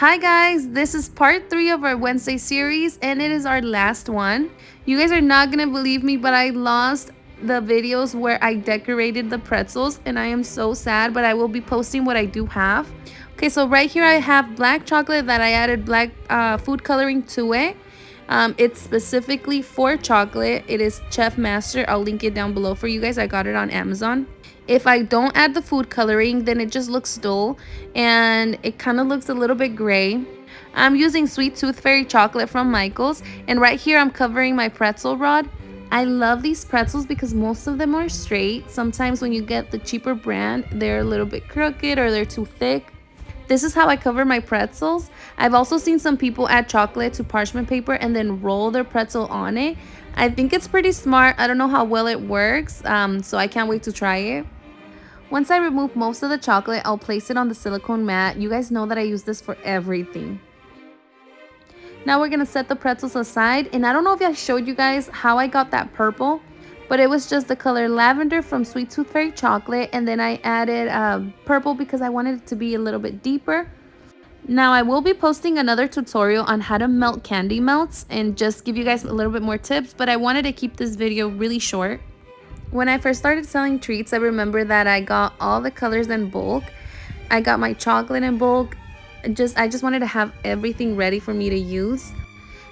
Hi guys, this is part 3 of our Wednesday series and it is our last one. You guys are not gonna believe me, but I lost the videos where I decorated the pretzels and I am so sad, but I will be posting what I do have. Okay, so right here I have black chocolate that I added black food coloring to it. It's specifically for chocolate. It is Chef Master. I'll link it down below for you guys. I got it on Amazon. If I don't add the food coloring, then it just looks dull and it kind of looks a little bit gray. I'm using Sweet Tooth Fairy chocolate from Michael's, and right here I'm covering my pretzel rod. I love these pretzels because most of them are straight. Sometimes when you get the cheaper brand, they're a little bit crooked or they're too thick. This is how I cover my pretzels. I've also seen some people add chocolate to parchment paper and then roll their pretzel on it. I think it's pretty smart. I don't know how well it works, so I can't wait to try it. Once I remove most of the chocolate, I'll place it on the silicone mat. You guys know that I use this for everything. Now we're going to set the pretzels aside. And I don't know if I showed you guys how I got that purple, but it was just the color lavender from Sweet Tooth Fairy chocolate. And then I added purple because I wanted it to be a little bit deeper. Now I will be posting another tutorial on how to melt candy melts and just give you guys a little bit more tips, but I wanted to keep this video really short. When I first started selling treats, I remember that I got all the colors in bulk. I got my chocolate in bulk. I just wanted to have everything ready for me to use.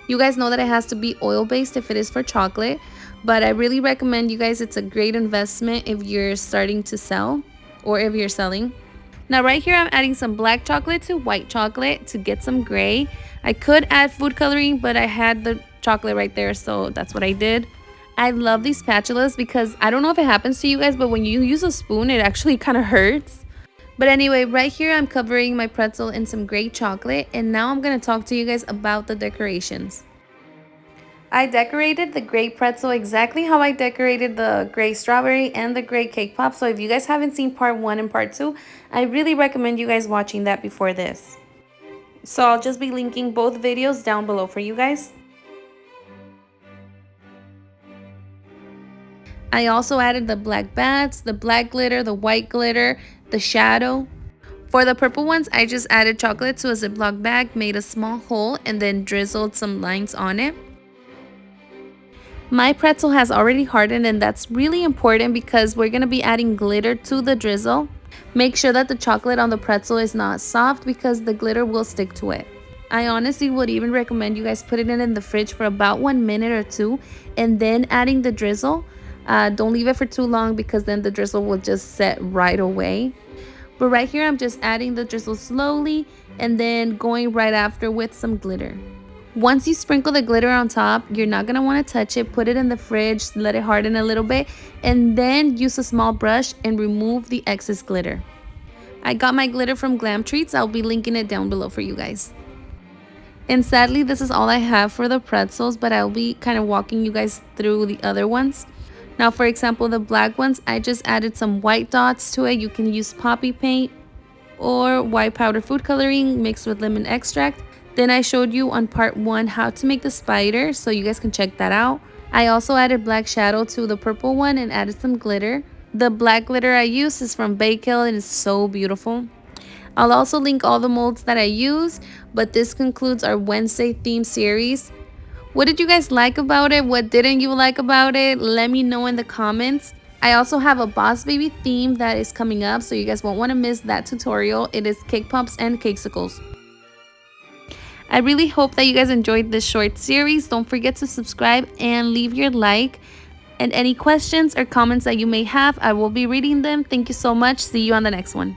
You guys know that it has to be oil-based if it is for chocolate, but I really recommend you guys. It's a great investment if you're starting to sell or if you're selling. Now right here I'm adding some black chocolate to white chocolate to get some gray. I could add food coloring, but I had the chocolate right there, so that's what I did. I love these spatulas because I don't know if it happens to you guys, but when you use a spoon, it actually kind of hurts. But anyway, right here I'm covering my pretzel in some gray chocolate, and now I'm going to talk to you guys about the decorations. I decorated the gray pretzel exactly how I decorated the gray strawberry and the gray cake pop. So if you guys haven't seen part 1 and part 2, I really recommend you guys watching that before this. So I'll just be linking both videos down below for you guys. I also added the black bats, the black glitter, the white glitter, the shadow. For the purple ones, I just added chocolate to a Ziploc bag, made a small hole, and then drizzled some lines on it. My pretzel has already hardened, and that's really important because we're going to be adding glitter to the drizzle. Make sure that the chocolate on the pretzel is not soft because the glitter will stick to it. I honestly would even recommend you guys putting it in the fridge for about 1 minute or 2 and then adding the drizzle. Don't leave it for too long because then the drizzle will just set right away. But right here I'm just adding the drizzle slowly and then going right after with some glitter. Once you sprinkle the glitter on top, you're not going to want to touch it. Put it in the fridge, let it harden a little bit, and then use a small brush and remove the excess glitter. I got my glitter from Glam Treats. I'll be linking it down below for you guys. And sadly, this is all I have for the pretzels, but I'll be kind of walking you guys through the other ones. Now, for example, the black ones, I just added some white dots to it. You can use poppy paint or white powder food coloring mixed with lemon extract. Then I showed you on part 1 how to make the spider, so you guys can check that out. I also added black shadow to the purple one and added some glitter. The black glitter I use is from Bake Hill and it's so beautiful. I'll also link all the molds that I use, but this concludes our Wednesday theme series. What did you guys like about it? What didn't you like about it? Let me know in the comments. I also have a Boss Baby theme that is coming up, so you guys won't want to miss that tutorial. It is cake pops and cakesicles. I really hope that you guys enjoyed this short series. Don't forget to subscribe and leave your like. And any questions or comments that you may have, I will be reading them. Thank you so much. See you on the next one.